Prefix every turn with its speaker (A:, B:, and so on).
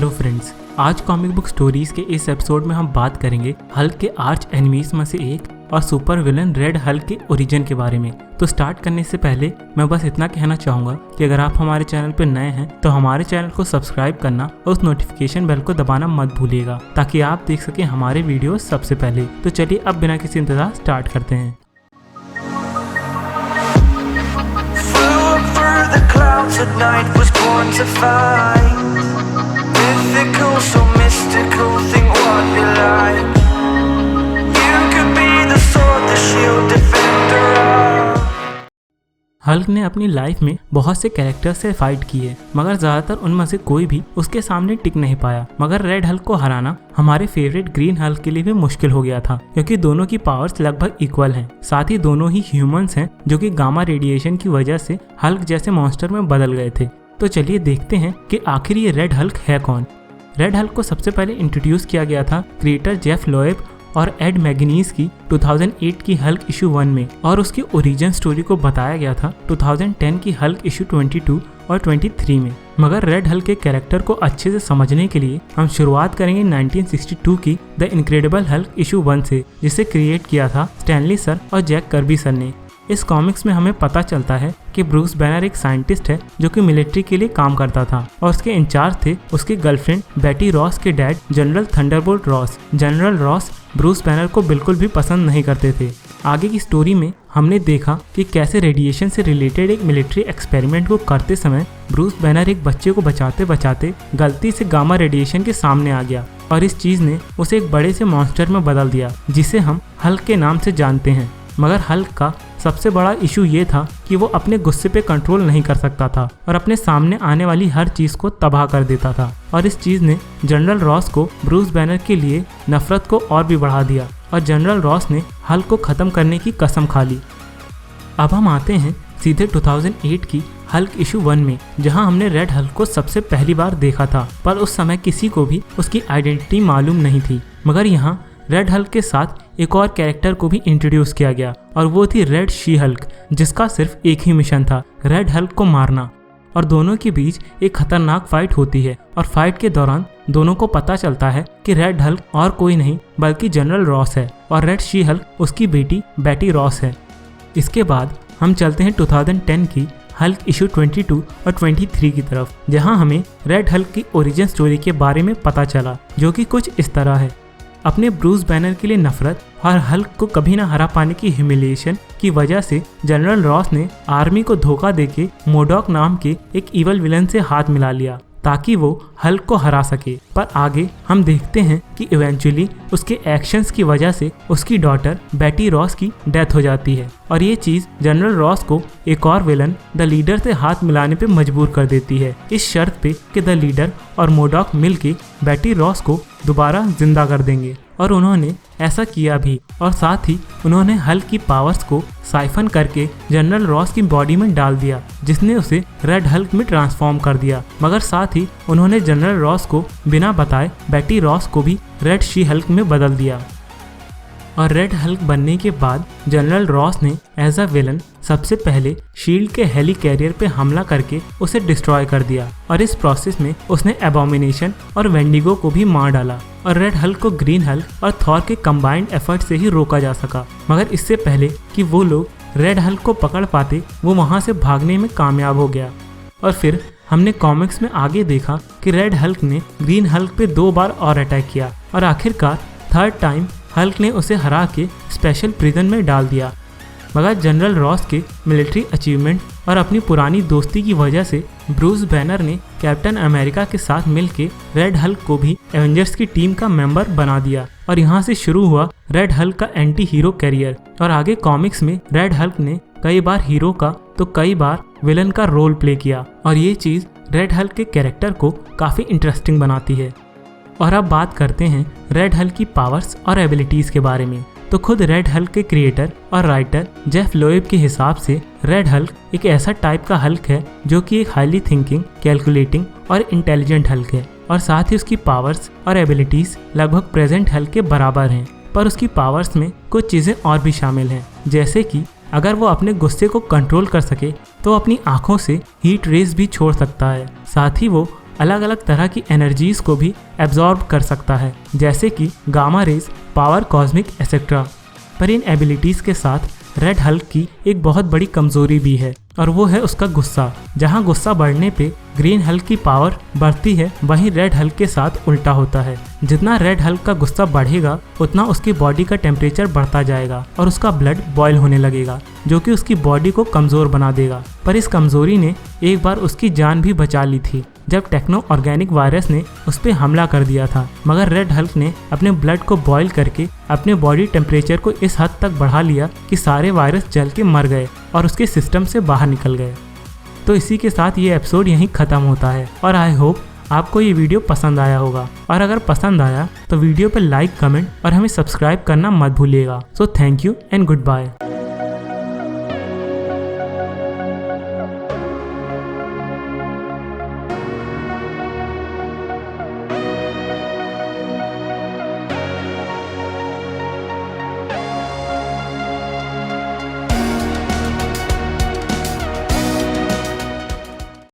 A: Hello friends, आज comic book stories के इस एपिसोड में हम बात करेंगे हल्क के आर्च एनिमीज में से एक और सुपर विलन रेड हल्क के ओरिजिन के बारे में। तो स्टार्ट करने से पहले मैं बस इतना कहना चाहूँगा कि अगर आप हमारे चैनल पर नए हैं तो हमारे चैनल को सब्सक्राइब करना और उस नोटिफिकेशन बेल को दबाना मत भूलिएगा ताकि आप देख सकें हमारे वीडियो सबसे पहले। तो चलिए अब बिना किसी इंतजार स्टार्ट करते हैं।
B: At night was born to fight. Mythical, so mystical, think what you like. You could be the sword, the shield, defender of.
A: Hulk ने अपनी लाइफ में बहुत से कैरेक्टर से फाइट की है, मगर ज्यादातर उनमें से कोई भी उसके सामने टिक नहीं पाया। मगर रेड हल्क को हराना हमारे फेवरेट ग्रीन हल्क के लिए भी मुश्किल हो गया था, क्योंकि दोनों की पावर्स लगभग इक्वल हैं। साथ ही दोनों ही ह्यूमंस हैं जो कि गामा रेडिएशन की वजह से हल्क जैसे मॉन्स्टर में बदल गए थे। तो चलिए देखते हैं कि आखिर ये रेड हल्क है कौन। रेड हल्क को सबसे पहले इंट्रोड्यूस किया गया था क्रिएटर जेफ लोएब और एड मैगनीज की 2008 की हल्क इशू 1 में, और उसकी ओरिजिन स्टोरी को बताया गया था 2010 की हल्क इशू 22 और 23 में। मगर रेड हल्क के कैरेक्टर को अच्छे से समझने के लिए हम शुरुआत करेंगे 1962 की द इनक्रेडिबल हल्क इशू 1 से, जिसे क्रिएट किया था स्टैनली सर और जैक कर्बी सर ने। इस कॉमिक्स में हमें पता चलता है कि ब्रूस बैनर एक साइंटिस्ट है जो कि मिलिट्री के लिए काम करता था, और उसके इंचार्ज थे उसकी गर्लफ्रेंड बेटी रॉस के dad general Thunderbolt Ross. General Ross Bruce banner को बिल्कुल भी पसंद नहीं करते थे। आगे की स्टोरी में हमने देखा कि कैसे रेडिएशन से रिलेटेड एक मिलिट्री एक्सपेरिमेंट को करते समय ब्रूस बैनर एक बच्चे को बचाते बचाते गलती से गामा रेडिएशन के सामने आ गया, और इस चीज ने उसे एक बड़े से मॉन्स्टर में बदल दिया जिसे हम हल्क के नाम से जानते हैं। मगर हल्क का सबसे बड़ा इशू ये था कि वो अपने गुस्से पे कंट्रोल नहीं कर सकता था और अपने सामने आने वाली हर चीज को तबाह कर देता था, और इस चीज ने जनरल रॉस को ब्रूस बैनर के लिए नफरत को और भी बढ़ा दिया, और जनरल रॉस ने हल्क को खत्म करने की कसम खा ली। अब हम आते हैं सीधे 2008 की हल्क इशू 1 में, जहां हमने रेड हल्क को सबसे पहली बार देखा था, पर उस समय किसी को भी उसकी आइडेंटिटी मालूम नहीं थी। मगर यहाँ रेड हल्क के साथ एक और कैरेक्टर को भी इंट्रोड्यूस किया गया, और वो थी रेड शी हल्क, जिसका सिर्फ एक ही मिशन था, रेड हल्क को मारना। और दोनों के बीच एक खतरनाक फाइट होती है, और फाइट के दौरान दोनों को पता चलता है कि रेड हल्क और कोई नहीं बल्कि जनरल रॉस है, और रेड शी हल्क उसकी बेटी बेटी रॉस है। इसके बाद हम चलते हैं 2010 की हल्क इशू 22 और 23 की तरफ, जहां हमें रेड हल्क की ओरिजिन स्टोरी के बारे में पता चला, जो कि कुछ इस तरह है। अपने ब्रूस बैनर के लिए नफरत और हल्क को कभी ना हरा पाने की ह्यूमिलिएशन की वजह से जनरल रॉस ने आर्मी को धोखा देके मोडॉक नाम के एक इवल विलन से हाथ मिला लिया ताकि वो हल्क को हरा सके। पर आगे हम देखते हैं कि इवेंचुअली उसके एक्शंस की वजह से उसकी डॉटर बेटी रॉस की डेथ हो जाती है, और ये चीज जनरल रॉस को एक और विलन द लीडर से हाथ मिलाने पे मजबूर कर देती है, इस शर्त पे कि द लीडर और मोडॉक मिलके बेटी रॉस को दोबारा जिंदा कर देंगे। और उन्होंने ऐसा किया भी, और साथ ही उन्होंने हल्क की पावर्स को साइफन करके जनरल रॉस की बॉडी में डाल दिया, जिसने उसे रेड हल्क में ट्रांसफॉर्म कर दिया। मगर साथ ही उन्होंने जनरल रॉस को बिना बताए बेटी रॉस को भी रेड शी हल्क में बदल दिया। और रेड हल्क बनने के बाद जनरल रॉस ने एज अ विलन सबसे पहले शील्ड के हेली कैरियर पे हमला करके उसे डिस्ट्रॉय कर दिया, और इस प्रोसेस में उसने एबोमिनेशन और वेंडिगो को भी मार डाला, और रेड हल्क को ग्रीन हल्क और थॉर के कंबाइंड एफर्ट से ही रोका जा सका। मगर इससे पहले कि वो लोग रेड हल्क को पकड़ पाते, वो वहाँ से भागने में कामयाब हो गया। और फिर हमने कॉमिक्स में आगे देखा कि रेड हल्क ने ग्रीन हल्क पे 2 बार और अटैक किया, और आखिरकार थर्ड टाइम हल्क ने उसे हरा के स्पेशल प्रिजन में डाल दिया। मगर जनरल रॉस के मिलिट्री अचीवमेंट और अपनी पुरानी दोस्ती की वजह से ब्रूस बैनर ने कैप्टन अमेरिका के साथ मिलके रेड हल्क को भी एवेंजर्स की टीम का मेंबर बना दिया, और यहाँ से शुरू हुआ रेड हल्क का एंटी हीरो कैरियर। और आगे कॉमिक्स में रेड हल्क ने कई बार हीरो का तो कई बार विलन का रोल प्ले किया, और ये चीज़ रेड हल्क के कैरेक्टर को काफ़ी इंटरेस्टिंग बनाती है। और अब बात करते हैं रेड हल्क की पावर्स और एबिलिटीज़ के बारे में। तो खुद रेड हल्क के क्रिएटर और राइटर जेफ लोएब के हिसाब से रेड हल्क एक ऐसा टाइप का हल्क है जो कि एक हाईली थिंकिंग, कैलकुलेटिंग और इंटेलिजेंट हल्क है, और साथ ही उसकी पावर्स और एबिलिटीज़ लगभग प्रेजेंट हल्क के बराबर हैं। पर उसकी पावर्स में कुछ चीज़ें और भी शामिल हैं, जैसे कि अगर वो अपने गुस्से को कंट्रोल कर सके तो अपनी आँखों से हीट रेज भी छोड़ सकता है। साथ ही वो अलग अलग तरह की एनर्जीज को भी एब्जॉर्ब कर सकता है, जैसे कि gamma rays, power, cosmic etcetera. पर इन एबिलिटीज़ के साथ रेड हल्क की एक बहुत बड़ी कमजोरी भी है और वो है उसका गुस्सा। जहाँ गुस्सा बढ़ने पे ग्रीन हल्क की पावर बढ़ती है, वहीं रेड हल्क के साथ उल्टा होता है। जितना रेड हल्क का गुस्सा बढ़ेगा उतना उसकी बॉडी का टेम्परेचर बढ़ता जाएगा और उसका ब्लड बॉयल होने लगेगा, जो कि उसकी बॉडी को कमज़ोर बना देगा। पर इस कमज़ोरी ने एक बार उसकी जान भी बचा ली थी जब टेक्नो ऑर्गेनिक वायरस ने उस पर हमला कर दिया था। मगर रेड हल्क ने अपने ब्लड को बॉयल करके अपने बॉडी टेम्परेचर को इस हद तक बढ़ा लिया कि सारे वायरस जल के मर गए और उसके सिस्टम से बाहर निकल गए। तो इसी के साथ ये एपिसोड यहीं ख़त्म होता है और आई होप आपको ये वीडियो पसंद आया होगा। और अगर पसंद आया तो वीडियो पर लाइक, कमेंट और हमें सब्सक्राइब करना मत भूलिएगा। So thank you and good bye.